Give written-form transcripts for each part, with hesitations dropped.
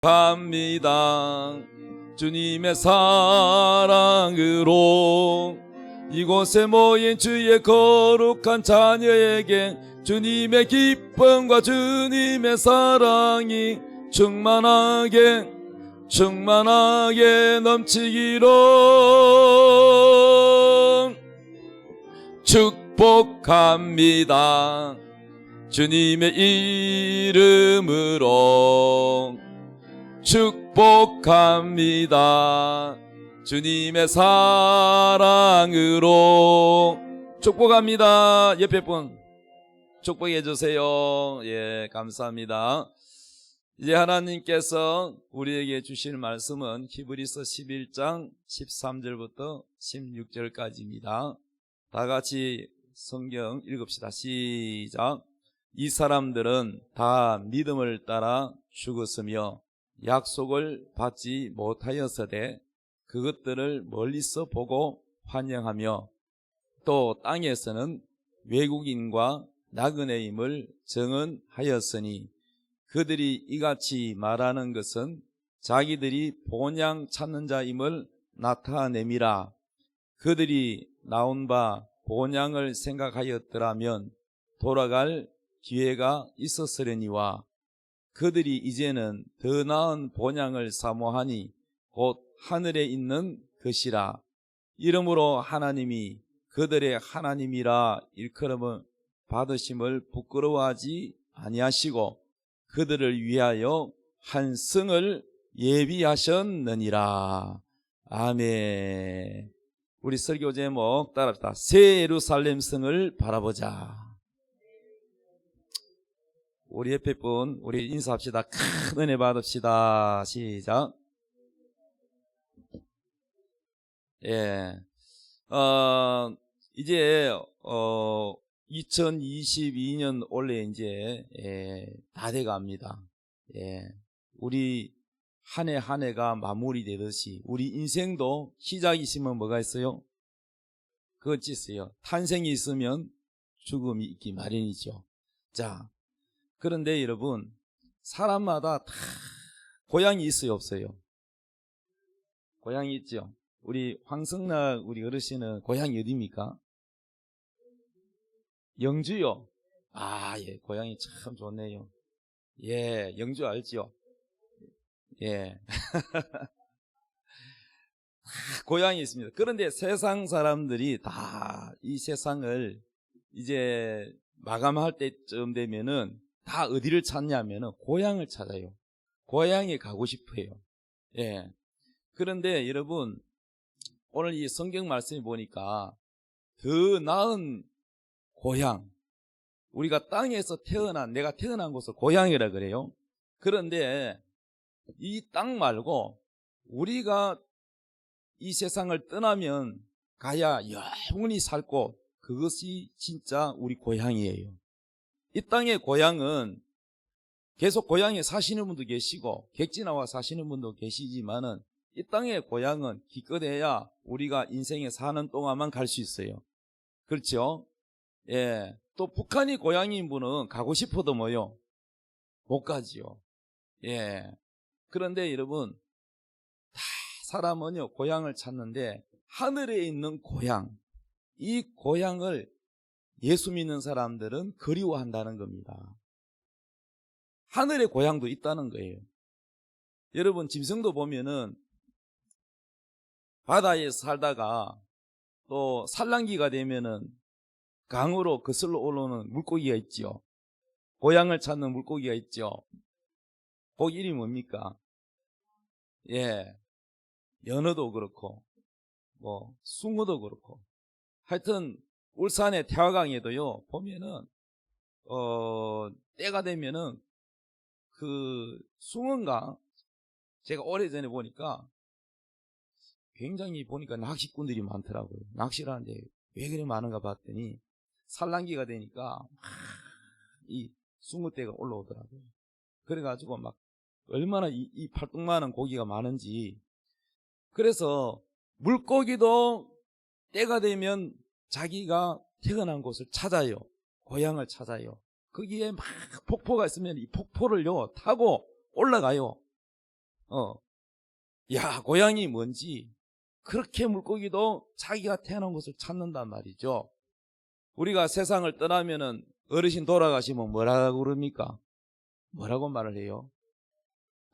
갑니다. 주님의 사랑으로 이곳에 모인 주의 거룩한 자녀에게 주님의 기쁨과 주님의 사랑이 충만하게 넘치기로 축복합니다. 주님의 이름으로 축복합니다. 주님의 사랑으로 축복합니다. 옆에 분 축복해 주세요. 예, 감사합니다. 이제 하나님께서 우리에게 주실 말씀은 히브리서 11장 13절부터 16절까지입니다. 다 같이 성경 읽읍시다. 시작. 이 사람들은 다 믿음을 따라 죽었으며 약속을 받지 못하였으되 그것들을 멀리서 보고 환영하며 또 땅에서는 외국인과 나그네임을 증언하였으니 그들이 이같이 말하는 것은 자기들이 본향 찾는 자임을 나타냄이라. 그들이 나온 바 본향을 생각하였더라면 돌아갈 기회가 있었으려니와 그들이 이제는 더 나은 본향을 사모하니 곧 하늘에 있는 것이라. 이러므로 하나님이 그들의 하나님이라 일컬음을 받으심을 부끄러워하지 아니하시고 그들을 위하여 한 성을 예비하셨느니라. 아멘. 우리 설교 제목 따라합시다. 새 예루살렘 성을 바라보자. 우리 옆에 분 우리 인사합시다. 큰 은혜 받읍시다. 시작. 예. 이제 2022년 올해 이제 다 돼갑니다. 예. 우리 한 해 한 해가 마무리되듯이 우리 인생도 시작이 있으면 뭐가 있어요? 그것이 있어요. 탄생이 있으면 죽음이 있기 마련이죠. 자, 그런데 여러분, 사람마다 다 고향이 있어요, 없어요? 고향이 있죠. 우리 황성락 우리 어르신은 고향이 어디입니까? 영주요. 아, 예, 고향이 참 좋네요. 예, 영주 알죠? 예. 고향이 있습니다. 그런데 세상 사람들이 다 이 세상을 이제 마감할 때쯤 되면은 다 어디를 찾냐면은 고향을 찾아요. 고향에 가고 싶어요. 예. 그런데 여러분, 오늘 이 성경 말씀을 보니까 더 나은 고향, 우리가 땅에서 내가 태어난 곳을 고향이라 그래요. 그런데 이 땅 말고 우리가 이 세상을 떠나면 가야 영원히 살 곳, 그것이 진짜 우리 고향이에요. 이 땅의 고향은 계속 고향에 사시는 분도 계시고 객지나와 사시는 분도 계시지만은 이 땅의 고향은 기껏해야 우리가 인생에 사는 동안만 갈 수 있어요. 그렇죠? 예. 또 북한이 고향인 분은 가고 싶어도 뭐요? 못 가지요. 예. 그런데 여러분, 다 사람은요 고향을 찾는데 하늘에 있는 고향, 이 고향을 예수 믿는 사람들은 그리워한다는 겁니다. 하늘의 고향도 있다는 거예요. 여러분, 짐승도 보면은 바다에 살다가 또 산란기가 되면은 강으로 거슬러 올라오는 물고기가 있죠. 고향을 찾는 물고기가 있죠. 그 이름이 뭡니까? 예, 연어도 그렇고 뭐 숭어도 그렇고 하여튼 울산의 태화강에도요 보면은 때가 되면은 그 숭어인가 제가 오래전에 보니까 굉장히 보니까 낚시꾼들이 많더라고요. 낚시를 하는데 왜 그리 많은가 봤더니 산란기가 되니까 이 숭어떼가 올라오더라고요. 그래가지고 막 얼마나 이 팔뚝만한 고기가 많은지. 그래서 물고기도 때가 되면 자기가 태어난 곳을 찾아요. 고향을 찾아요. 거기에 막 폭포가 있으면 이 폭포를요 타고 올라가요. 야, 고향이 뭔지. 그렇게 물고기도 자기가 태어난 곳을 찾는단 말이죠. 우리가 세상을 떠나면은 어르신 돌아가시면 뭐라고 그럽니까? 뭐라고 말을 해요?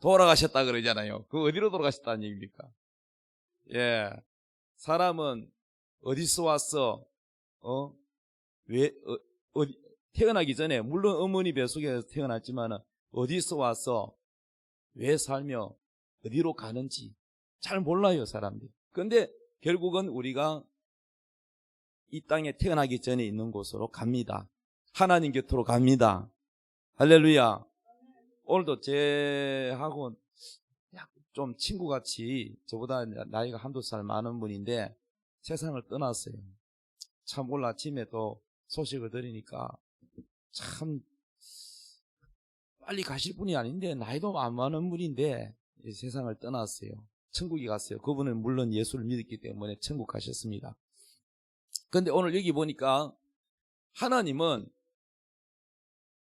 돌아가셨다 그러잖아요. 그 어디로 돌아가셨다는 얘기입니까? 예. 사람은 어디서 왔어? 왜, 어디, 태어나기 전에, 물론 어머니 뱃속에서 태어났지만, 어디서 왔어? 왜 살며, 어디로 가는지 잘 몰라요, 사람들이. 근데 결국은 우리가 이 땅에 태어나기 전에 있는 곳으로 갑니다. 하나님 곁으로 갑니다. 할렐루야. 오늘도 제하고 좀 친구같이 저보다 나이가 한두 살 많은 분인데 세상을 떠났어요. 참 오늘 아침에 또 소식을 들으니까 참 빨리 가실 분이 아닌데 나이도 안 많은 분인데 세상을 떠났어요. 천국에 갔어요. 그분은 물론 예수를 믿었기 때문에 천국 가셨습니다. 그런데 오늘 여기 보니까 하나님은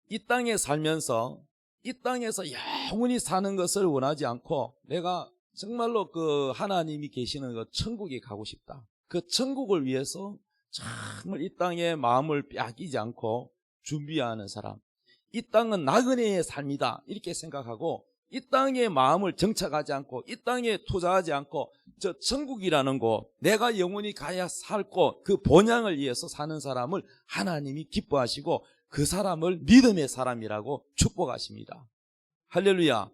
이 땅에 살면서 이 땅에서 영원히 사는 것을 원하지 않고 내가 정말로 그 하나님이 계시는 그 천국에 가고 싶다. 그 천국을 위해서 정말 이 땅에 마음을 빼앗기지 않고 준비하는 사람. 이 땅은 나그네의 삶이다. 이렇게 생각하고 이 땅에 마음을 정착하지 않고 이 땅에 투자하지 않고 저 천국이라는 곳, 내가 영원히 가야 살 곳, 그 본향을 위해서 사는 사람을 하나님이 기뻐하시고 그 사람을 믿음의 사람이라고 축복하십니다. 할렐루야.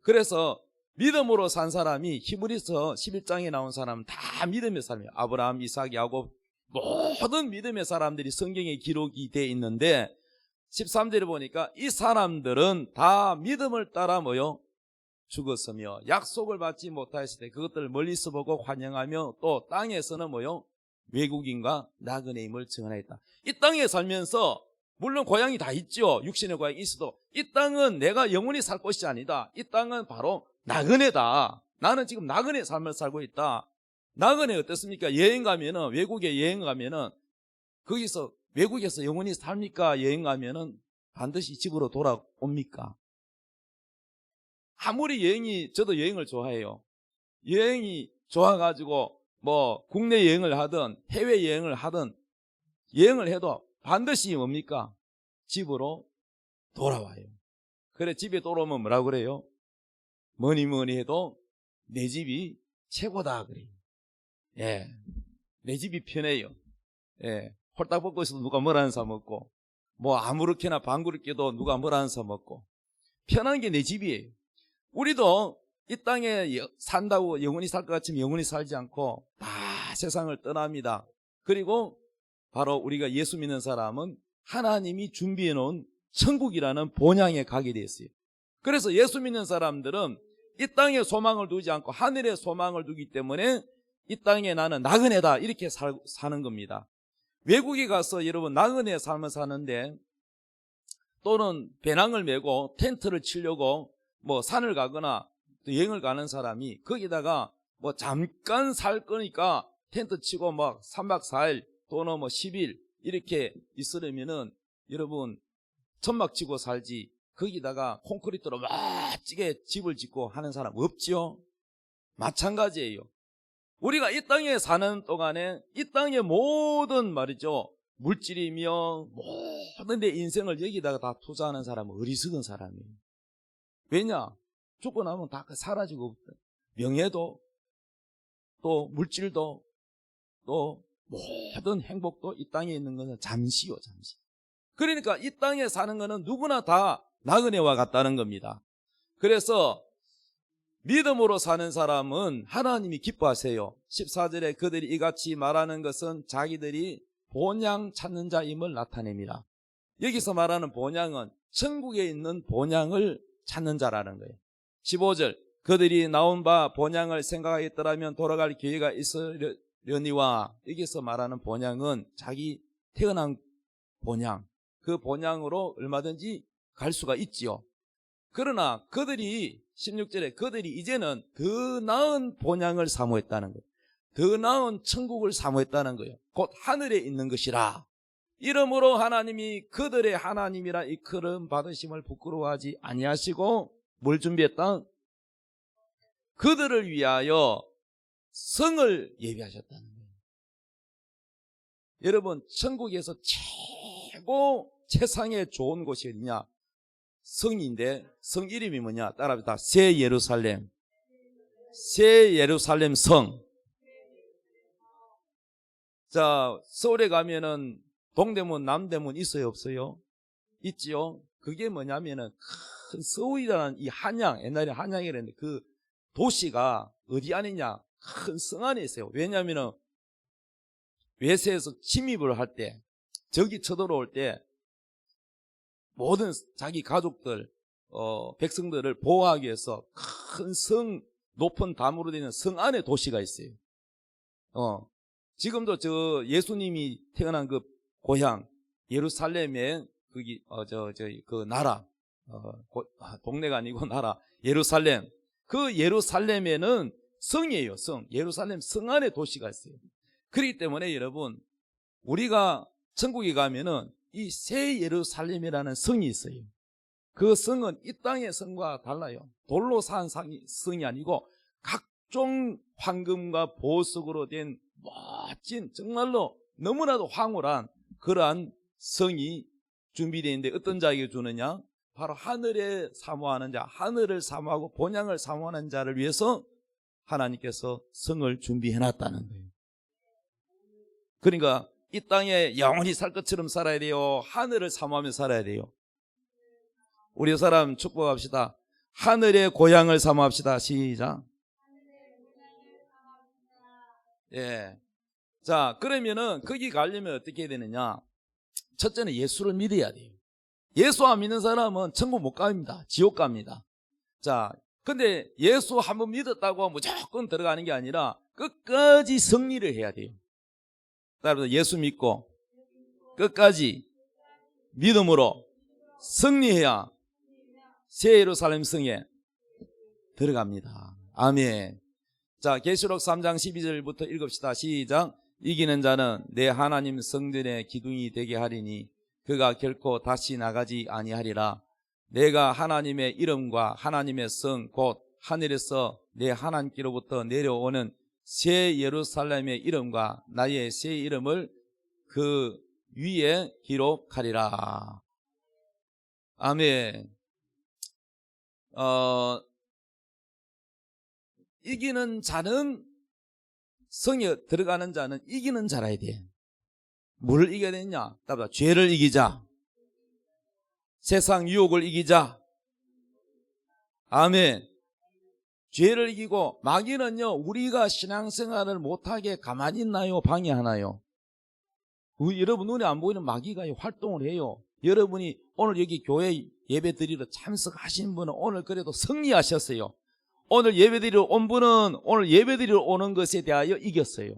그래서 믿음으로 산 사람이 히브리서 11장에 나온 사람은 다 믿음의 사람이에요. 아브라함, 이삭, 야곱 모든 믿음의 사람들이 성경에 기록이 되어 있는데 13절에 보니까 이 사람들은 다 믿음을 따라 뭐요? 죽었으며 약속을 받지 못하였을 때 그것들을 멀리서 보고 환영하며 또 땅에서는 뭐요? 외국인과 나그네임을 증언하였다. 이 땅에 살면서 물론 고향이 다 있죠. 육신의 고향이 있어도 이 땅은 내가 영원히 살 곳이 아니다. 이 땅은 바로 나그네다. 나는 지금 나그네 삶을 살고 있다. 나그네 어떻습니까? 여행 가면은 외국에 여행 가면은 거기서 외국에서 영원히 삽니까? 여행 가면은 반드시 집으로 돌아옵니까? 아무리 저도 여행을 좋아해요. 여행이 좋아가지고 뭐 국내 여행을 하든 해외 여행을 하든 여행을 해도 반드시 뭡니까? 집으로 돌아와요. 그래 집에 돌아오면 뭐라고 그래요? 뭐니 해도 내 집이 최고다 그래요. 예, 내 집이 편해요. 예, 홀딱 벗고 있어도 누가 뭐라는 사 먹고 뭐 아무렇게나 방구르게도 누가 뭐라는 사 먹고 편한 게 내 집이에요. 우리도 이 땅에 산다고 영원히 살 것 같으면 영원히 살지 않고 다 세상을 떠납니다. 그리고 바로 우리가 예수 믿는 사람은 하나님이 준비해 놓은 천국이라는 본향에 가게 되었어요. 그래서 예수 믿는 사람들은 이 땅에 소망을 두지 않고 하늘에 소망을 두기 때문에 이 땅에 나는 나그네다 이렇게 사는 겁니다. 외국에 가서 여러분 나그네 삶을 사는데 또는 배낭을 메고 텐트를 치려고 뭐 산을 가거나 또 여행을 가는 사람이 거기다가 뭐 잠깐 살 거니까 텐트 치고 막 3박 4일 또는 뭐 10일 이렇게 있으려면은 여러분 천막 치고 살지 거기다가 콘크리트로 멋지게 집을 짓고 하는 사람 없지요? 마찬가지예요. 우리가 이 땅에 사는 동안에 이 땅의 모든 말이죠 물질이며 모든 내 인생을 여기다가 다 투자하는 사람은 어리석은 사람이에요. 왜냐? 죽고 나면 다 사라지고 명예도 또 물질도 또 모든 행복도 이 땅에 있는 것은 잠시요 잠시. 그러니까 이 땅에 사는 것은 누구나 다 나그네와 같다는 겁니다. 그래서 믿음으로 사는 사람은 하나님이 기뻐하세요. 14절에 그들이 이같이 말하는 것은 자기들이 본향 찾는 자임을 나타냅니다. 여기서 말하는 본향은 천국에 있는 본향을 찾는 자라는 거예요. 15절 그들이 나온 바 본향을 생각하겠더라면 돌아갈 기회가 있으려니와 여기서 말하는 본향은 자기 태어난 본향 그 본향으로 얼마든지 갈 수가 있지요. 그러나 그들이 16절에 그들이 이제는 더 나은 본향을 사모했다는 거예요. 더 나은 천국을 사모했다는 거예요. 곧 하늘에 있는 것이라. 이러므로 하나님이 그들의 하나님이라 이끌음 받으심을 부끄러워하지 아니하시고 뭘 준비했다? 그들을 위하여 성을 예비하셨다는 거예요. 여러분, 천국에서 최고 세상에 좋은 곳이 어디냐? 성인데 성 이름이 뭐냐? 따라합시다. 새 예루살렘. 새 예루살렘 성. 자, 서울에 가면은 동대문, 남대문 있어요, 없어요? 있지요. 그게 뭐냐면은 큰 서울이라는 이 한양, 옛날에 한양이랬는데 그 도시가 어디 안에 있냐? 큰 성 안에 있어요. 왜냐면은 외세에서 침입을 할 때, 적이 쳐들어올 때 모든 자기 가족들, 백성들을 보호하기 위해서 큰 성, 높은 담으로 되는 성 안에 도시가 있어요. 지금도 저 예수님이 태어난 그 고향 예루살렘에 거기 그 나라 동네가 아니고 나라 예루살렘, 그 예루살렘에는 성이에요. 성. 예루살렘 성 안에 도시가 있어요. 그렇기 때문에 여러분, 우리가 천국에 가면은 이 새 예루살렘이라는 성이 있어요. 그 성은 이 땅의 성과 달라요. 돌로 산 성이 아니고 각종 황금과 보석으로 된 멋진, 정말로 너무나도 황홀한 그러한 성이 준비되어 있는데 어떤 자에게 주느냐? 바로 하늘에 사모하는 자, 하늘을 사모하고 본향을 사모하는 자를 위해서 하나님께서 성을 준비해놨다는 거예요. 그러니까 이 땅에 영원히 살 것처럼 살아야 돼요? 하늘을 사모하며 살아야 돼요? 우리 사람 축복합시다. 하늘의 고향을 사모합시다. 시작. 예. 자, 그러면은 거기 가려면 어떻게 해야 되느냐? 첫째는 예수를 믿어야 돼요. 예수 안 믿는 사람은 천국 못 갑니다. 지옥 갑니다. 자, 근데 예수 한번 믿었다고 무조건 들어가는 게 아니라 끝까지 승리를 해야 돼요. 따라서 예수 믿고 끝까지 믿음으로 승리해야 새 예루살렘 성에 들어갑니다. 아멘. 자, 계시록 3장 12절부터 읽읍시다. 시작. 이기는 자는 내 하나님 성전의 기둥이 되게 하리니 그가 결코 다시 나가지 아니하리라. 내가 하나님의 이름과 하나님의 성 곧 하늘에서 내 하나님께로부터 내려오는 새 예루살렘의 이름과 나의 새 이름을 그 위에 기록하리라. 아멘. 이기는 자는, 성에 들어가는 자는 이기는 자라야 돼. 뭐를 이겨야 되느냐? 답답. 죄를 이기자. 세상 유혹을 이기자. 아멘. 죄를 이기고, 마귀는요, 우리가 신앙생활을 못하게 가만히 있나요? 방해하나요? 여러분 눈에 안 보이는 마귀가 활동을 해요. 여러분이 오늘 여기 교회 예배 드리러 참석하신 분은 오늘 그래도 승리하셨어요. 오늘 예배 드리러 온 분은 오늘 예배 드리러 오는 것에 대하여 이겼어요.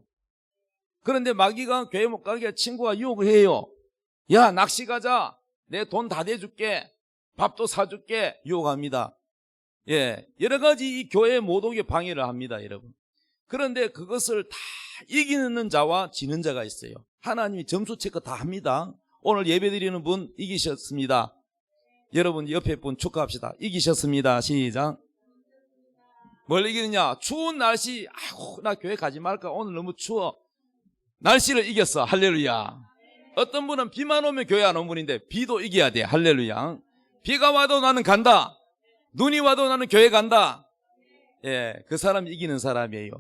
그런데 마귀가 교회 못 가게 친구가 유혹을 해요. 야, 낚시 가자. 내 돈 다 대줄게. 밥도 사줄게. 유혹합니다. 예, 여러 가지 이 교회 못 오게 방해를 합니다, 여러분. 그런데 그것을 다 이기는 자와 지는 자가 있어요. 하나님이 점수 체크 다 합니다. 오늘 예배 드리는 분 이기셨습니다. 여러분 옆에 분 축하합시다. 이기셨습니다. 시작. 뭘 이기느냐? 추운 날씨. 아이고, 나 교회 가지 말까? 오늘 너무 추워. 날씨를 이겼어. 할렐루야. 어떤 분은 비만 오면 교회 안 온 분인데 비도 이겨야 돼. 할렐루야. 비가 와도 나는 간다. 눈이 와도 나는 교회 간다. 예, 그 사람 이기는 사람이에요.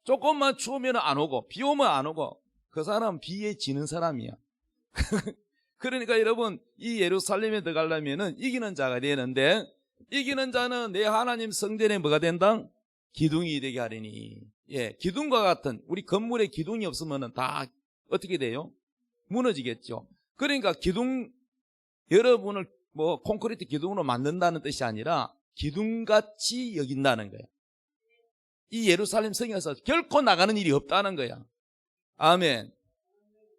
조금만 추우면 안 오고 비 오면 안 오고 그 사람 비에 지는 사람이야. 그러니까 여러분, 이 예루살렘에 들어가려면 이기는 자가 되는데, 이기는 자는 내 하나님 성전에 뭐가 된다? 기둥이 되게 하리니. 예, 기둥과 같은, 우리 건물에 기둥이 없으면 다 어떻게 돼요? 무너지겠죠. 그러니까 기둥, 여러분을 뭐 콘크리트 기둥으로 만든다는 뜻이 아니라 기둥같이 여긴다는 거예요. 이 예루살렘 성에서 결코 나가는 일이 없다는 거야. 아멘.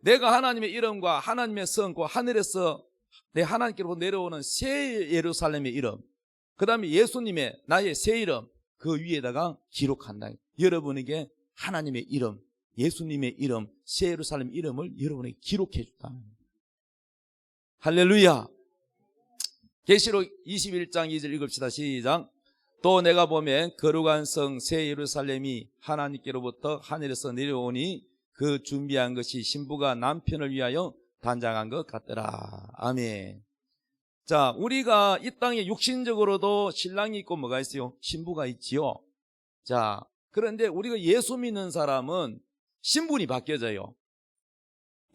내가 하나님의 이름과 하나님의 성, 그 하늘에서 내 하나님께로 내려오는 새 예루살렘의 이름, 그 다음에 예수님의 나의 새 이름, 그 위에다가 기록한다. 여러분에게 하나님의 이름, 예수님의 이름, 새 예루살렘 이름을 여러분에게 기록해 줬다. 할렐루야. 계시록 21장 2절 읽읍시다. 시작. 또 내가 보면 거룩한 성 새 예루살렘이 하나님께로부터 하늘에서 내려오니 그 준비한 것이 신부가 남편을 위하여 단장한 것 같더라. 아멘. 자, 우리가 이 땅에 육신적으로도 신랑이 있고 뭐가 있어요? 신부가 있지요. 자, 그런데 우리가 예수 믿는 사람은 신분이 바뀌어져요.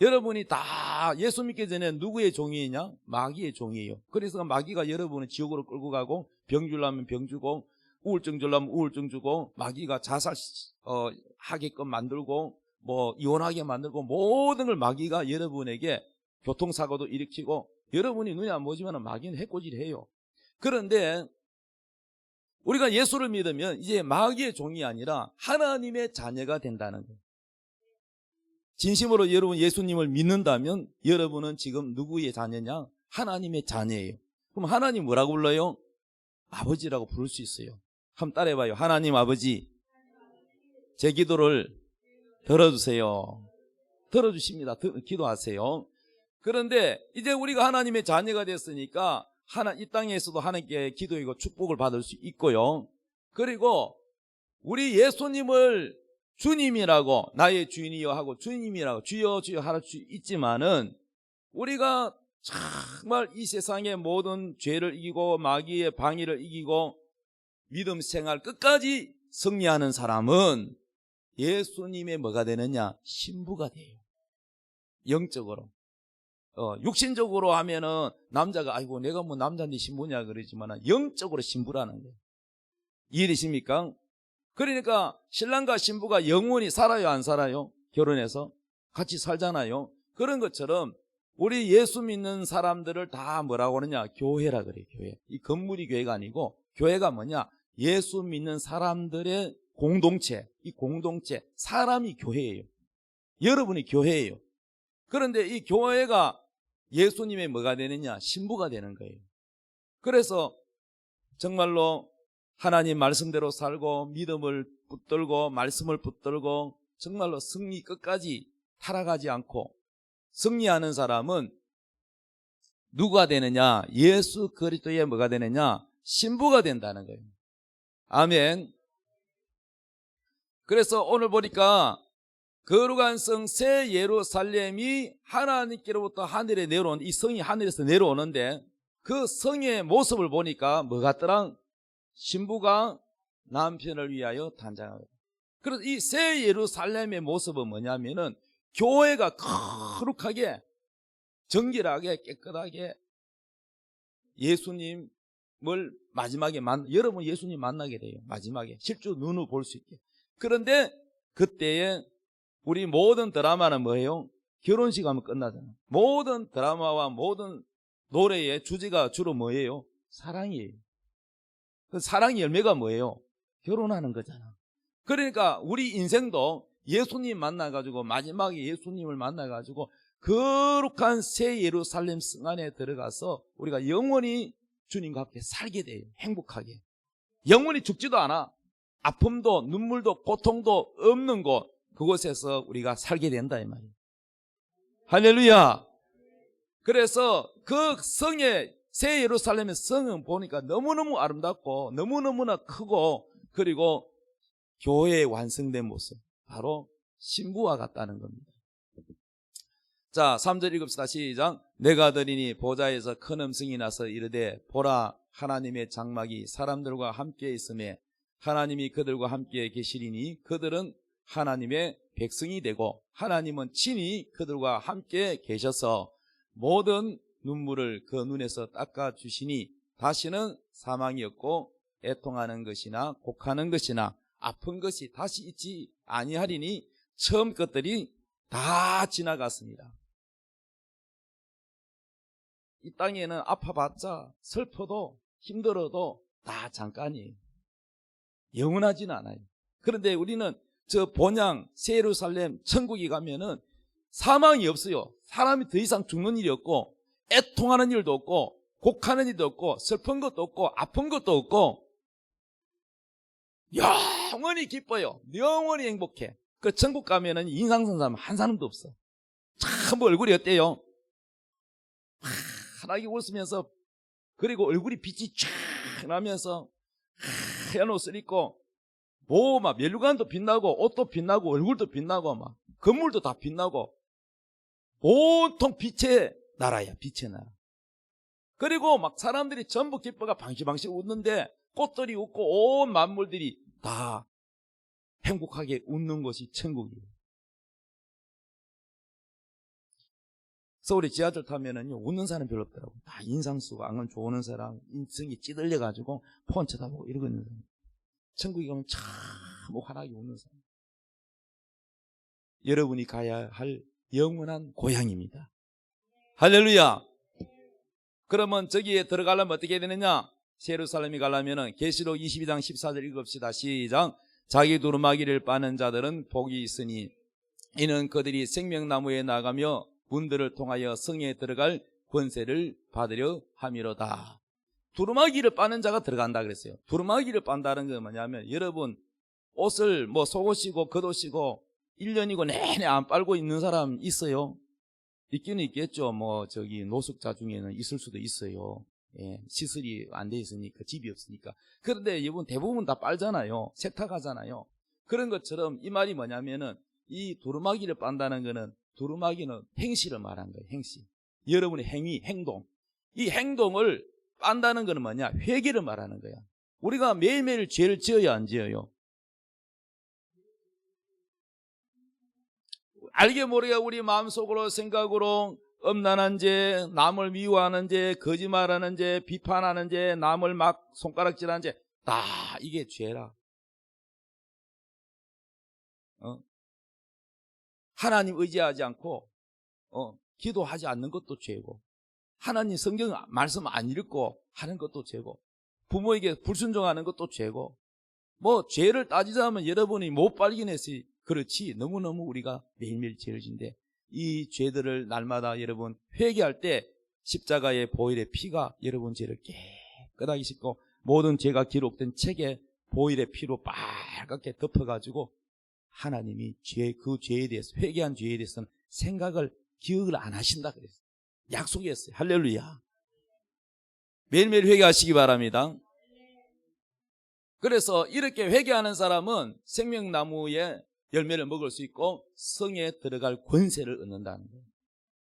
여러분이 다 예수 믿기 전에 누구의 종이냐? 마귀의 종이에요. 그래서 마귀가 여러분을 지옥으로 끌고 가고 병 주려면 병 주고 우울증 주려면 우울증 주고 마귀가 자살 하게끔 만들고 뭐 이혼하게 만들고 모든 걸 마귀가 여러분에게 교통사고도 일으키고 여러분이 눈에 안 보지만 마귀는 해코지를 해요. 그런데 우리가 예수를 믿으면 이제 마귀의 종이 아니라 하나님의 자녀가 된다는 거예요. 진심으로 여러분 예수님을 믿는다면 여러분은 지금 누구의 자녀냐? 하나님의 자녀예요. 그럼 하나님 뭐라고 불러요? 아버지라고 부를 수 있어요. 한번 따라해봐요. 하나님 아버지, 제 기도를 들어주세요. 들어주십니다. 기도하세요. 그런데 이제 우리가 하나님의 자녀가 됐으니까 이 땅에서도 하나님께 기도이고 축복을 받을 수 있고요. 그리고 우리 예수님을 주님이라고 나의 주인이여 하고 주님이라고 주여 주여 할 수 있지만은 우리가 정말 이 세상의 모든 죄를 이기고 마귀의 방해를 이기고 믿음 생활 끝까지 승리하는 사람은 예수님의 뭐가 되느냐? 신부가 돼요. 영적으로. 육신적으로 하면은 남자가 아이고 내가 뭐 남자인데 신부냐 그러지만 영적으로 신부라는 거예요. 이해되십니까? 그러니까 신랑과 신부가 영원히 살아요, 안 살아요? 결혼해서 같이 살잖아요. 그런 것처럼 우리 예수 믿는 사람들을 다 뭐라고 하느냐? 교회라 그래요. 교회. 이 건물이 교회가 아니고 교회가 뭐냐? 예수 믿는 사람들의 공동체. 이 공동체 사람이 교회예요. 여러분이 교회예요. 그런데 이 교회가 예수님의 뭐가 되느냐? 신부가 되는 거예요. 그래서 정말로 하나님 말씀대로 살고 믿음을 붙들고 말씀을 붙들고 정말로 승리 끝까지 타락하지 않고 승리하는 사람은 누가 되느냐? 예수 그리스도의 뭐가 되느냐? 신부가 된다는 거예요. 아멘. 그래서 오늘 보니까 거룩한 성 새 예루살렘이 하나님께로부터 하늘에 내려온 이 성이 하늘에서 내려오는데 그 성의 모습을 보니까 뭐 같더라? 신부가 남편을 위하여 단장하고. 그래서 이 새 예루살렘의 모습은 뭐냐면은 교회가 거룩하게 정결하게 깨끗하게 예수님을 마지막에 여러분 예수님 만나게 돼요. 마지막에 실제 눈으로 볼 수 있게. 그런데 그때에 우리 모든 드라마는 뭐예요? 결혼식 하면 끝나잖아요. 모든 드라마와 모든 노래의 주제가 주로 뭐예요? 사랑이에요. 그 사랑의 열매가 뭐예요? 결혼하는 거잖아. 그러니까 우리 인생도 예수님 만나가지고 마지막에 예수님을 만나가지고 거룩한 새 예루살렘 성 안에 들어가서 우리가 영원히 주님과 함께 살게 돼요. 행복하게. 영원히 죽지도 않아. 아픔도 눈물도 고통도 없는 곳 그곳에서 우리가 살게 된다 이 말이에요. 할렐루야. 그래서 그 성의 새 예루살렘의 성은 보니까 너무너무 아름답고 너무너무나 크고 그리고 교회의 완성된 모습 바로 신부와 같다는 겁니다. 자 3절 읽읍시다. 시작. 내가 들으니 보좌에서 큰 음성이 나서 이르되 보라 하나님의 장막이 사람들과 함께 있음에 하나님이 그들과 함께 계시리니 그들은 하나님의 백성이 되고 하나님은 친히 그들과 함께 계셔서 모든 눈물을 그 눈에서 닦아주시니 다시는 사망이 없고 애통하는 것이나 곡하는 것이나 아픈 것이 다시 있지 아니하리니 처음 것들이 다 지나갔습니다. 이 땅에는 아파봤자 슬퍼도 힘들어도 다 잠깐이에요. 영원하지는 않아요. 그런데 우리는 저 본향 새 예루살렘 천국에 가면은 사망이 없어요. 사람이 더 이상 죽는 일이 없고 애통하는 일도 없고 곡하는 일도 없고 슬픈 것도 없고 아픈 것도 없고 영원히 기뻐요. 영원히 행복해. 그 천국 가면은 인상 쓴 사람 한 사람도 없어. 참 얼굴이 어때요? 환하게 웃으면서 그리고 얼굴이 빛이 쫙 나면서 하얀 옷을 입고 막 멸류관도 빛나고 옷도 빛나고 얼굴도 빛나고 막 건물도 다 빛나고 온통 빛의 나라야. 빛의 나라. 그리고 막 사람들이 전부 기뻐가 방시방시 웃는데 꽃들이 웃고 온 만물들이 다 행복하게 웃는 곳이 천국이에요. 서울에 지하철 타면은요, 웃는 사람 별로 없더라고요. 다 인상 쓰고, 안건 좋은 사람, 인성이 찌들려가지고, 폰 쳐다보고 이러고 있는 사람. 천국에 가면 참 환하게 웃는 사람. 여러분이 가야 할 영원한 고향입니다. 할렐루야! 그러면 저기에 들어가려면 어떻게 해야 되느냐? 예루살렘에 가려면은 계시록 22장 14절 읽읍시다. 시작. 자기 두루마기를 빠는 자들은 복이 있으니 이는 그들이 생명나무에 나가며 문들을 통하여 성에 들어갈 권세를 받으려 함이로다. 두루마기를 빠는 자가 들어간다 그랬어요. 두루마기를 빤다는 건 뭐냐면 여러분 옷을 속옷이고 겉옷이고 1년이고 내내 안 빨고 있는 사람 있어요? 있기는 있겠죠. 노숙자 중에는 있을 수도 있어요. 예, 시설이 안 돼 있으니까, 집이 없으니까. 그런데 여러분 대부분 다 빨잖아요. 세탁하잖아요. 그런 것처럼 이 말이 뭐냐면은 이 두루마기를 빤다는 거는 두루마기는 행실을 말한 거예요. 행실. 여러분의 행위, 행동. 이 행동을 빤다는 거는 뭐냐? 회개를 말하는 거야. 우리가 매일매일 죄를 지어야 안 지어요? 알게 모르게 우리 마음속으로 생각으로 음란한 죄, 남을 미워하는 죄, 거짓말하는 죄, 비판하는 죄, 남을 막 손가락질하는 죄, 다 이게 죄라. 하나님 의지하지 않고 기도하지 않는 것도 죄고, 하나님 성경 말씀 안 읽고 하는 것도 죄고, 부모에게 불순종하는 것도 죄고, 죄를 따지자면 여러분이 못 발견했어요. 그렇지. 너무너무 우리가 매일매일 죄를 짓는데 이 죄들을 날마다 여러분 회개할 때 십자가의 보혈의 피가 여러분 죄를 깨끗하게 씻고 모든 죄가 기록된 책에 보혈의 피로 빨갛게 덮어가지고 하나님이 그 죄에 대해서, 회개한 죄에 대해서는 생각을, 기억을 안 하신다 그랬어요. 약속이었어요. 할렐루야. 매일매일 회개하시기 바랍니다. 그래서 이렇게 회개하는 사람은 생명나무의 열매를 먹을 수 있고 성에 들어갈 권세를 얻는다는 거예요.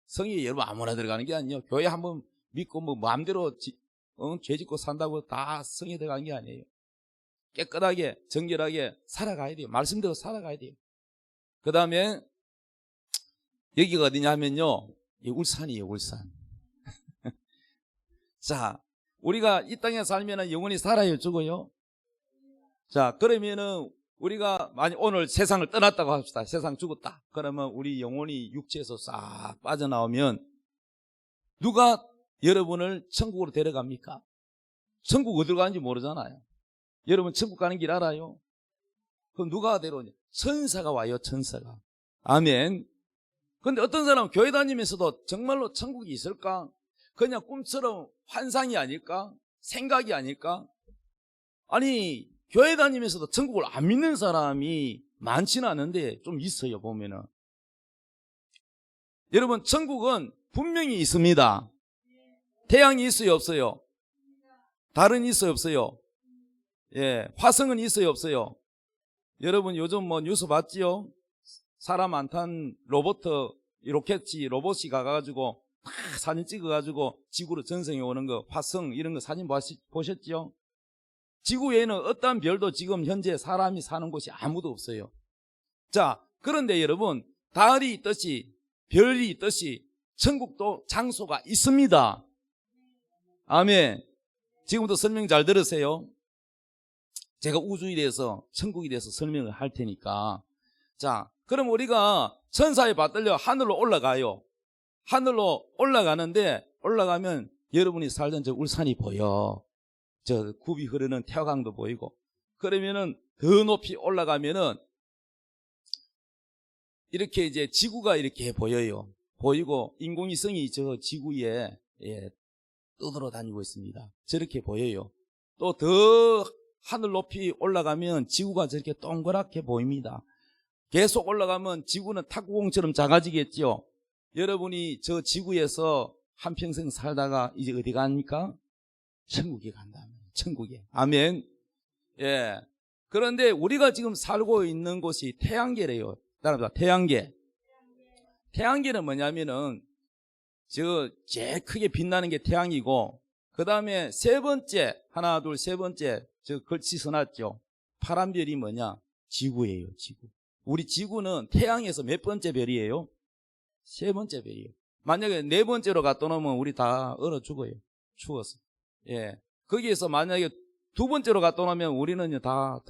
성에 여러분 아무나 들어가는 게 아니에요. 교회 한번 믿고 마음대로 죄 짓고 산다고 다 성에 들어가는 게 아니에요. 깨끗하게 정결하게 살아가야 돼요. 말씀대로 살아가야 돼요. 그 다음에 여기가 어디냐 하면요, 울산이에요. 울산. 자, 우리가 이 땅에 살면 영원히 살아요, 죽어요? 자, 그러면은 우리가 만약 오늘 세상을 떠났다고 합시다. 세상 죽었다. 그러면 우리 영혼이 육체에서 싹 빠져나오면 누가 여러분을 천국으로 데려갑니까? 천국 어디로 가는지 모르잖아요. 여러분 천국 가는 길 알아요? 그럼 누가 데려오냐? 천사가 와요. 천사가. 아멘. 근데 어떤 사람은 교회 다니면서도 정말로 천국이 있을까? 그냥 꿈처럼 환상이 아닐까? 생각이 아닐까? 아니, 교회 다니면서도 천국을 안 믿는 사람이 많지는 않은데 좀 있어요, 보면은. 여러분, 천국은 분명히 있습니다. 태양이 있어요, 없어요? 달은 있어요, 없어요? 예, 화성은 있어요, 없어요? 여러분, 요즘 뉴스 봤지요? 사람 안 탄 로봇이 가가지고 막 사진 찍어가지고 지구로 전성해 오는 거, 화성 이런 거 사진 보셨죠? 지구 외에는 어떤 별도 지금 현재 사람이 사는 곳이 아무도 없어요. 자, 그런데 여러분, 달이 있듯이 별이 있듯이 천국도 장소가 있습니다. 아멘. 지금부터 설명 잘 들으세요. 제가 우주에 대해서, 천국에 대해서 설명을 할 테니까. 자, 그럼 우리가 천사에 받들려 하늘로 올라가요. 하늘로 올라가는데 올라가면 여러분이 살던 저 울산이 보여. 저 굽이 흐르는 태화강도 보이고. 그러면은 더 높이 올라가면은 이렇게 이제 지구가 이렇게 보여요. 보이고 인공위성이 저 지구에 떠돌아 다니고 있습니다. 저렇게 보여요. 또 더 하늘 높이 올라가면 지구가 저렇게 동그랗게 보입니다. 계속 올라가면 지구는 탁구공처럼 작아지겠죠. 여러분이 저 지구에서 한평생 살다가 이제 어디 갑니까? 천국에 간다. 천국에. 아멘. 예. 그런데 우리가 지금 살고 있는 곳이 태양계래요. 따라합니다. 태양계. 태양계는 뭐냐면은 제일 크게 빛나는 게 태양이고, 그 다음에 세 번째, 하나, 둘, 세 번째, 걸치 써놨죠. 파란 별이 뭐냐? 지구예요, 지구. 우리 지구는 태양에서 몇 번째 별이에요? 세 번째 별이에요. 만약에 네 번째로 갖다 놓으면 우리 다 얼어 죽어요. 추워서. 예. 거기에서 만약에 두 번째로 갖다 놓으면 우리는 다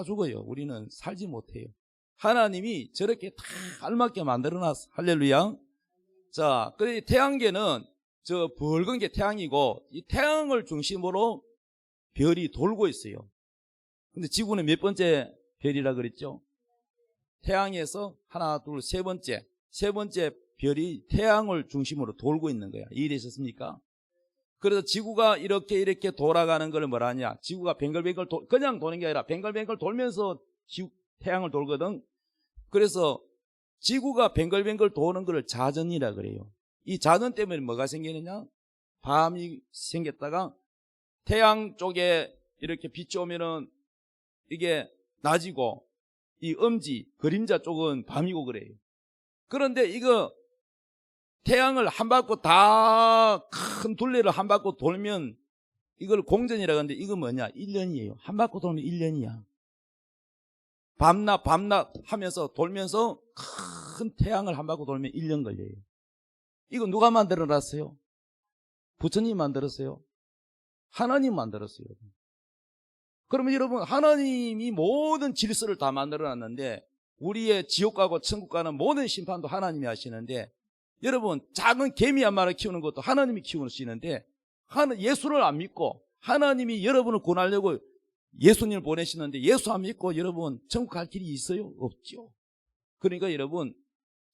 죽어요. 우리는 살지 못해요. 하나님이 저렇게 다 알맞게 만들어놨어. 할렐루야. 자, 그래 태양계는 붉은 게 태양이고, 이 태양을 중심으로 별이 돌고 있어요. 근데 지구는 몇 번째 별이라 그랬죠? 태양에서 하나, 둘, 세 번째 별이 태양을 중심으로 돌고 있는 거야. 이해되셨습니까? 그래서 지구가 이렇게 돌아가는 걸 뭐라 하냐? 지구가 뱅글뱅글 그냥 도는 게 아니라 뱅글뱅글 돌면서 태양을 돌거든. 그래서 지구가 뱅글뱅글 도는 걸 자전이라 그래요. 이 자전 때문에 뭐가 생기느냐? 밤이 생겼다가 태양 쪽에 이렇게 빛이 오면은 이게 낮이고, 이 엄지, 그림자 쪽은 밤이고 그래요. 그런데 이거 태양을 한 바퀴 다 큰 둘레를 한 바퀴 돌면 이걸 공전이라고 하는데, 이거 뭐냐? 1년이에요. 한 바퀴 돌면 1년이야. 밤낮 하면서 돌면서 큰 태양을 한 바퀴 돌면 1년 걸려요. 이거 누가 만들어 놨어요? 부처님 만들었어요? 하나님 만들었어요. 그러면 여러분, 하나님이 모든 질서를 다 만들어 놨는데, 우리의 지옥 가고 천국 가는 모든 심판도 하나님이 하시는데, 여러분, 작은 개미 한 마리 키우는 것도 하나님이 키우시는데, 예수를 안 믿고 하나님이 여러분을 구원하려고 예수님을 보내시는데, 예수 안 믿고 여러분 천국 갈 길이 있어요? 없죠. 그러니까 여러분,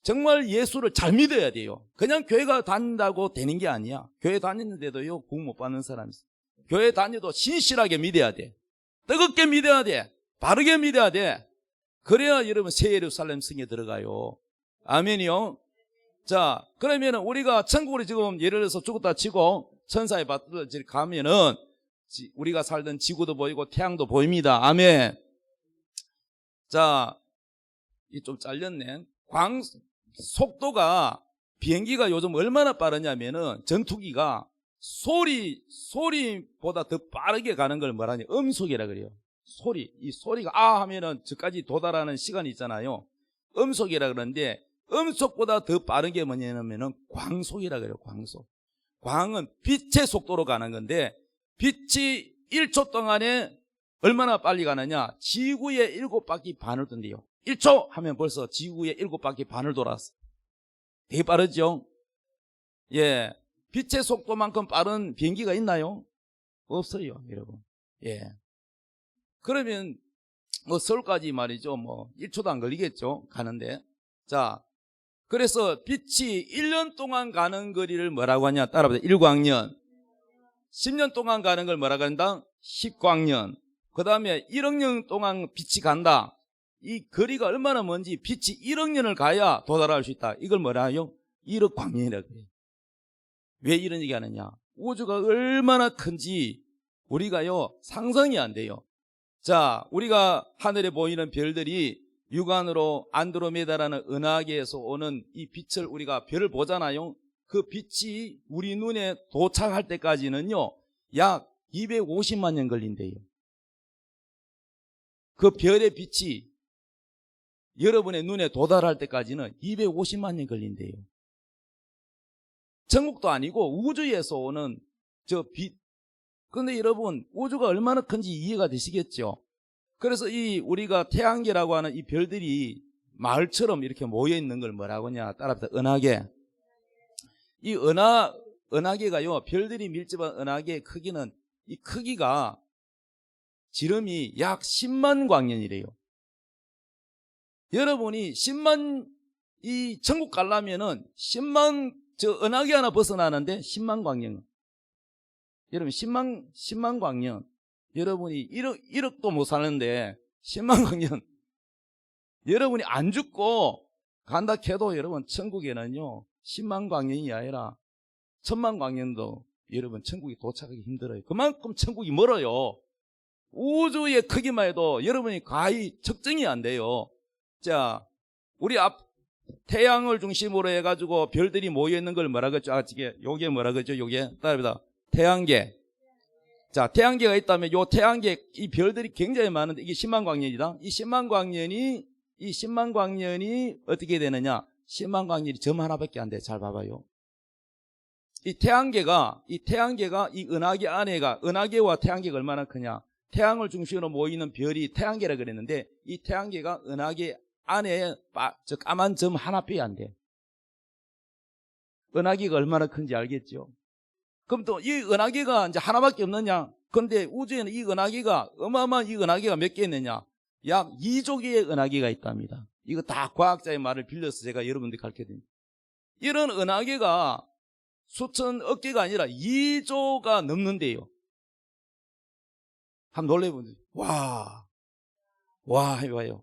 정말 예수를 잘 믿어야 돼요. 그냥 교회가 다닌다고 되는 게 아니야. 교회 다니는데도요, 복 못 받는 사람이 있어요. 교회 다녀도 신실하게 믿어야 돼. 뜨겁게 믿어야 돼. 바르게 믿어야 돼. 그래야 여러분 새 예루살렘 성에 들어가요. 아멘이요. 자, 그러면 우리가 천국으로 지금 예를 들어서 죽었다 치고 천사의 밭으로 가면은 우리가 살던 지구도 보이고 태양도 보입니다. 아멘. 자, 이 좀 잘렸네. 속도가, 비행기가 요즘 얼마나 빠르냐면은 전투기가 소리보다 더 빠르게 가는 걸 뭐라냐? 음속이라 그래요. 이 소리가 아 하면은 저까지 도달하는 시간이 있잖아요. 음속이라 그러는데, 음속보다 더 빠른 게 뭐냐면은 광속이라 그래요. 광속. 광은 빛의 속도로 가는 건데, 빛이 1초 동안에 얼마나 빨리 가느냐? 지구의 7바퀴 반을 돈대요. 1초 하면 벌써 지구의 7바퀴 반을 돌았어. 되게 빠르죠? 예. 빛의 속도만큼 빠른 비행기가 있나요? 없어요, 여러분. 예. 그러면 서울까지 말이죠. 1초도 안 걸리겠죠, 가는데. 자, 그래서 빛이 1년 동안 가는 거리를 뭐라고 하냐? 따라보세요. 1광년. 10년 동안 가는 걸 뭐라고 한다? 10광년. 그 다음에 1억 년 동안 빛이 간다. 이 거리가 얼마나 먼지, 빛이 1억 년을 가야 도달할 수 있다. 이걸 뭐라 해요? 1억 광년이라고 그래요. 왜 이런 얘기 하느냐? 우주가 얼마나 큰지 우리가요, 상상이 안 돼요. 자, 우리가 하늘에 보이는 별들이 육안으로 안드로메다라는 은하계에서 오는 이 빛을 우리가 별을 보잖아요. 그 빛이 우리 눈에 도착할 때까지는요, 약 250만 년 걸린대요. 그 별의 빛이 여러분의 눈에 도달할 때까지는 250만 년 걸린대요. 천국도 아니고 우주에서 오는 저 빛. 그런데 여러분, 우주가 얼마나 큰지 이해가 되시겠죠? 그래서 우리가 태양계라고 하는 이 별들이 마을처럼 이렇게 모여 있는 걸 뭐라고 하냐? 따라서 은하계. 이 은하계가요, 별들이 밀집한 은하계의 크기는, 이 크기가 지름이 약 10만 광년이래요. 여러분이 10만, 이 천국 가려면은 10만, 은하계 하나 벗어나는데 10만 광년. 여러분 10만 광년. 여러분이 1억도 못 사는데 10만 광년. 여러분이 안 죽고 간다 해도 여러분 천국에는요, 10만 광년이 아니라 1000만 광년도 여러분 천국에 도착하기 힘들어요. 그만큼 천국이 멀어요. 우주의 크기만 해도 여러분이 거의 측정이 안 돼요. 자, 우리 태양을 중심으로 해가지고 별들이 모여있는 걸 뭐라 그랬죠? 요게 뭐라 그랬죠? 요게 따라합니다. 태양계. 자, 태양계가 있다면 요 태양계, 이 별들이 굉장히 많은데 이게 10만 광년이다. 이 10만 광년이 어떻게 되느냐? 10만 광년이 점 하나밖에 안 돼. 잘 봐봐요. 이 태양계가 이 은하계 안에가, 은하계와 태양계가 얼마나 크냐? 태양을 중심으로 모이는 별이 태양계라 그랬는데 이 태양계가 은하계 안에 저 까만 점 하나밖에 안 돼. 은하계가 얼마나 큰지 알겠죠? 그럼 또 이 은하계가 이제 하나밖에 없느냐? 그런데 우주에는 이 은하계가, 어마어마한 이 은하계가 몇 개 있느냐? 약 2조 개의 은하계가 있답니다. 이거 다 과학자의 말을 빌려서 제가 여러분들께 가르쳐 드립니다. 이런 은하계가 수천억 개가 아니라 2조가 넘는데요. 한번 놀래보세요. 와, 해봐요.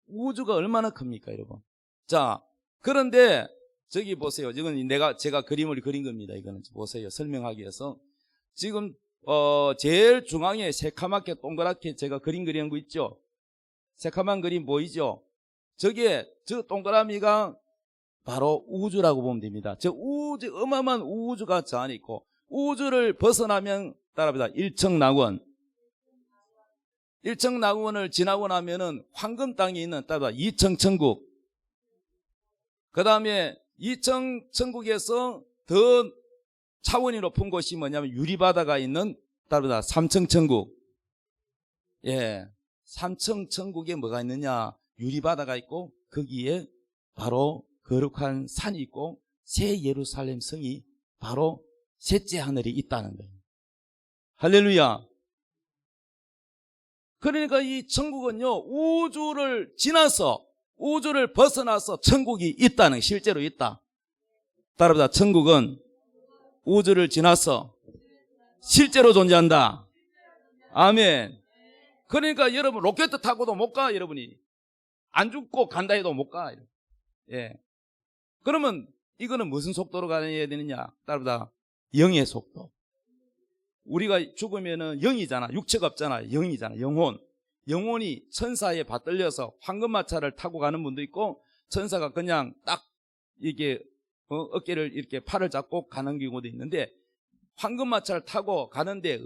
우주가 얼마나 큽니까, 여러분? 자, 그런데 저기 보세요. 이건 제가 그림을 그린 겁니다. 이거는 보세요. 설명하기 위해서. 지금 제일 중앙에 새카맣게 동그랗게 제가 그린 거 있죠? 새카만 그림 보이죠? 저 동그라미가 바로 우주라고 보면 됩니다. 저 어마어마한 우주가 저 안에 있고, 우주를 벗어나면 따라합니다. 일청낙원. 일청낙원을 지나고 나면은 황금 땅에 있는 따라합니다. 이청천국. 그 다음에 이청천국에서 더 차원이 높은 곳이 뭐냐면 유리바다가 있는 따라합니다. 삼청천국. 예. 삼청천국에 뭐가 있느냐? 유리바다가 있고, 거기에 바로 거룩한 산이 있고, 새 예루살렘 성이 바로 셋째 하늘이 있다는 거예요. 할렐루야. 그러니까 이 천국은요, 우주를 지나서, 우주를 벗어나서 천국이 있다는, 실제로 있다. 따라합니다. 천국은 우주를 지나서 실제로 존재한다. 아멘. 그러니까 여러분 로켓 타고도 못 가. 여러분이 안 죽고 간다 해도 못 가. 예. 그러면 이거는 무슨 속도로 가야 되느냐? 따라합니다. 영의 속도. 우리가 죽으면은 영이잖아. 육체가 없잖아. 영이잖아. 영혼이 천사에 받들려서 황금마차를 타고 가는 분도 있고, 천사가 그냥 딱 이게 어깨를 이렇게 팔을 잡고 가는 경우도 있는데, 황금마차를 타고 가는데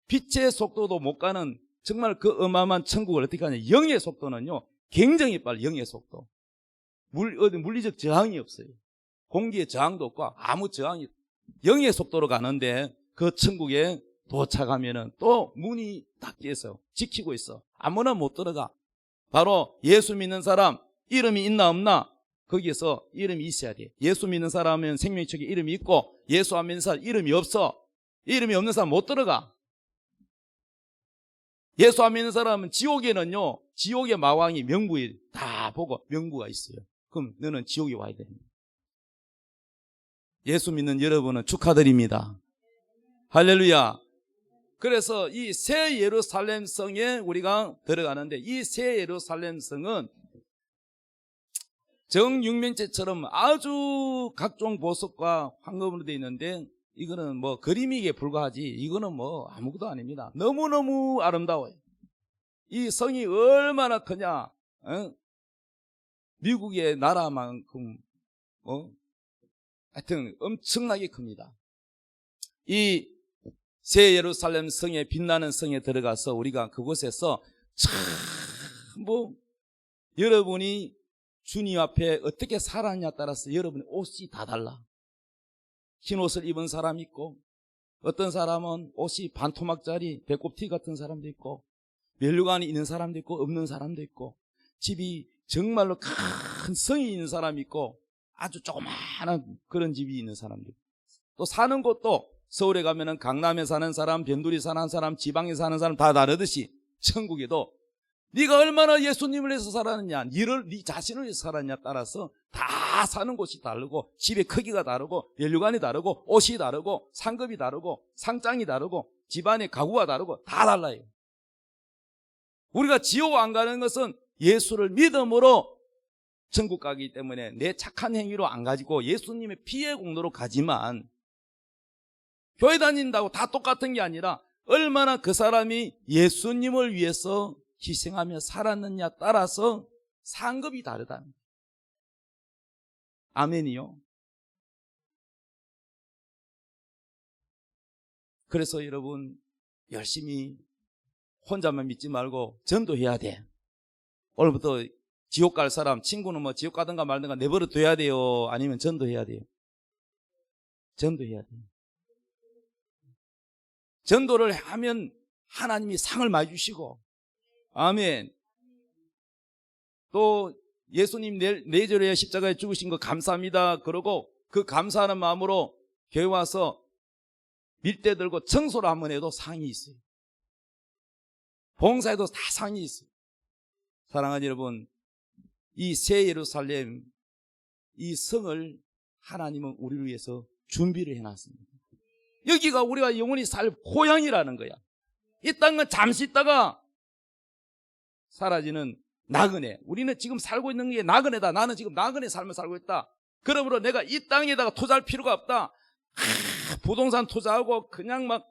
빛의 속도도 못 가는 정말 그 어마어마한 천국을 어떻게 하냐? 영의 속도는요 굉장히 빨리. 영의 속도. 물리적 저항이 없어요. 공기의 저항도 없고 아무 저항이. 영의 속도로 가는데 그 천국에 도착하면은 또 문이 닫혀 있어요. 지키고 있어. 아무나 못 들어가. 바로 예수 믿는 사람 이름이 있나 없나? 거기에서 이름이 있어야 돼. 예수 믿는 사람은 생명책에 이름이 있고, 예수 안 믿는 사람 이름이 없어. 이름이 없는 사람 못 들어가. 예수 안 믿는 사람은 지옥에는요, 지옥의 마왕이 명부에 다 보고 명부가 있어요. 그럼 너는 지옥에 와야 됩니다. 예수 믿는 여러분은 축하드립니다. 할렐루야. 그래서 이 새 예루살렘 성에 우리가 들어가는데, 이 새 예루살렘 성은 정육면체처럼 아주 각종 보석과 황금으로 되어 있는데, 이거는 뭐 그림이기에 불과하지, 이거는 뭐 아무것도 아닙니다. 너무너무 아름다워요. 이 성이 얼마나 크냐? 미국의 나라만큼 하여튼 엄청나게 큽니다. 이 새 예루살렘 성에, 빛나는 성에 들어가서 우리가 그곳에서 참 여러분이 주님 앞에 어떻게 살았냐에 따라서 여러분의 옷이 다 달라. 흰 옷을 입은 사람이 있고, 어떤 사람은 옷이 반토막짜리 배꼽티 같은 사람도 있고, 면류관이 있는 사람도 있고 없는 사람도 있고, 집이 정말로 큰 성이 있는 사람이 있고 아주 조그마한 그런 집이 있는 사람도 있고, 또 사는 곳도 서울에 가면은 강남에 사는 사람, 변두리 사는 사람, 지방에 사는 사람 다 다르듯이 천국에도 네가 얼마나 예수님을 위해서 살았느냐, 네 자신을 위해서 살았느냐 따라서 다 사는 곳이 다르고, 집의 크기가 다르고, 면류관이 다르고, 옷이 다르고, 상급이 다르고, 상장이 다르고, 집안의 가구가 다르고 다 달라요. 우리가 지옥 안 가는 것은 예수를 믿음으로 천국 가기 때문에 내 착한 행위로 안 가지고 예수님의 피의 공로로 가지만, 교회 다닌다고 다 똑같은 게 아니라 얼마나 그 사람이 예수님을 위해서 희생하며 살았느냐 따라서 상급이 다르다는 거예요. 아멘이요. 그래서 여러분 열심히 혼자만 믿지 말고 전도해야 돼. 오늘부터 지옥 갈 사람, 친구는 뭐 지옥 가든가 말든가 내버려 둬야 돼요? 아니면 전도해야 돼요? 전도해야 돼요. 전도를 하면 하나님이 상을 많이 주시고, 아멘. 또 예수님 내절에 십자가에 죽으신 거 감사합니다. 그러고 그 감사하는 마음으로 교회 와서 밀대 들고 청소를 한번 해도 상이 있어요. 봉사에도 다 상이 있어요. 사랑하는 여러분, 이 새 예루살렘, 이 성을 하나님은 우리를 위해서 준비를 해놨습니다. 여기가 우리가 영원히 살 고향이라는 거야. 이 땅은 잠시 있다가 사라지는 나그네. 우리는 지금 살고 있는 게 나그네다. 나는 지금 나그네 삶을 살고 있다. 그러므로 내가 이 땅에다가 투자할 필요가 없다. 부동산 투자하고 그냥 막,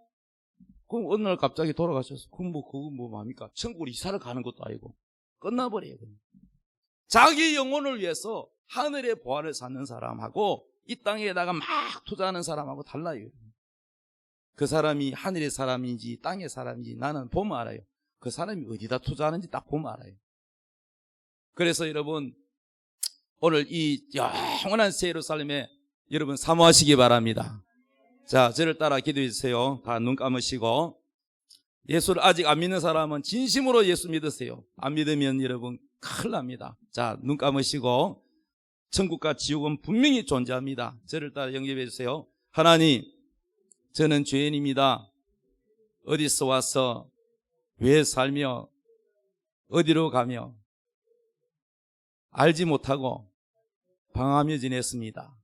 그럼 어느 날 갑자기 돌아가셔서 그건 뭐 뭡니까? 천국으로 이사를 가는 것도 아니고 끝나버려야 돼요. 자기 영혼을 위해서 하늘의 보화를 쌓는 사람하고 이 땅에다가 막 투자하는 사람하고 달라요. 그 사람이 하늘의 사람인지 땅의 사람인지 나는 보면 알아요. 그 사람이 어디다 투자하는지 딱 보면 알아요. 그래서 여러분, 오늘 이 영원한 새 예루살렘에 여러분 사모하시기 바랍니다. 자, 저를 따라 기도해 주세요. 다 눈 감으시고. 예수를 아직 안 믿는 사람은 진심으로 예수 믿으세요. 안 믿으면 여러분 큰일 납니다. 자, 눈 감으시고. 천국과 지옥은 분명히 존재합니다. 저를 따라 영접해 주세요. 하나님, 저는 죄인입니다. 어디서 와서 왜 살며 어디로 가며 알지 못하고 방황하며 지냈습니다.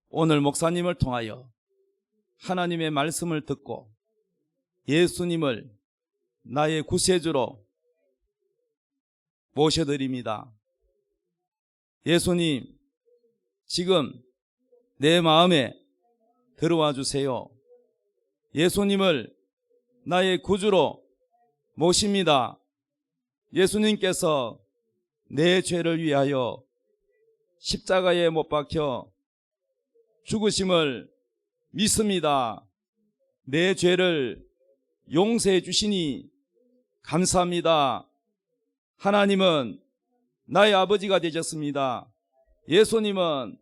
오늘 목사님을 통하여 하나님의 말씀을 듣고 예수님을 나의 구세주로 모셔드립니다. 예수님, 지금 내 마음에 들어와 주세요. 예수님을 나의 구주로 모십니다. 예수님께서 내 죄를 위하여 십자가에 못 박혀 죽으심을 믿습니다. 내 죄를 용서해 주시니 감사합니다. 하나님은 나의 아버지가 되셨습니다. 예수님은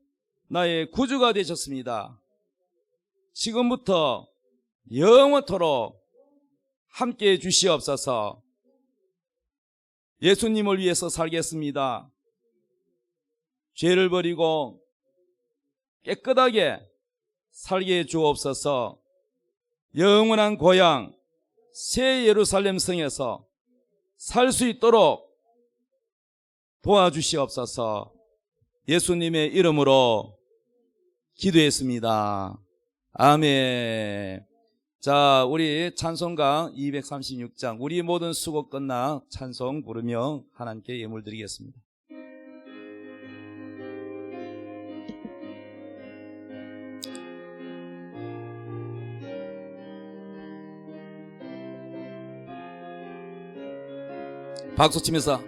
나의 구주가 되셨습니다. 지금부터 영원토록 함께해 주시옵소서. 예수님을 위해서 살겠습니다. 죄를 버리고 깨끗하게 살게 해 주옵소서. 영원한 고향 새 예루살렘 성에서 살 수 있도록 도와주시옵소서. 예수님의 이름으로 기도했습니다. 아멘. 자, 우리 찬송가 236장, 우리 모든 수고 끝나 찬송 부르며 하나님께 예물 드리겠습니다. 박수 치면서.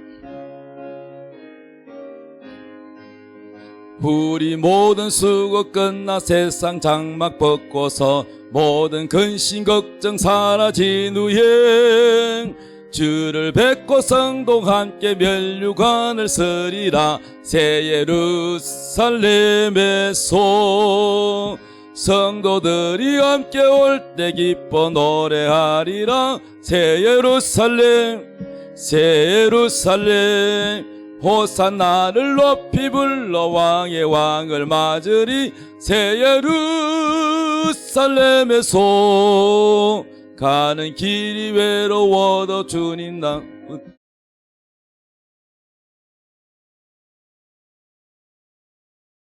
우리 모든 수고 끝나 세상 장막 벗고서 모든 근심 걱정 사라진 후에 주를 뵙고 성도가 함께 면류관을 서리라. 새 예루살렘에서 성도들이 함께 올 때 기뻐 노래하리라. 새 예루살렘, 새 예루살렘, 호산나를 높이 불러 왕의 왕을 맞으리. 새 예루살렘에서 가는 길이 외로워도 주님 나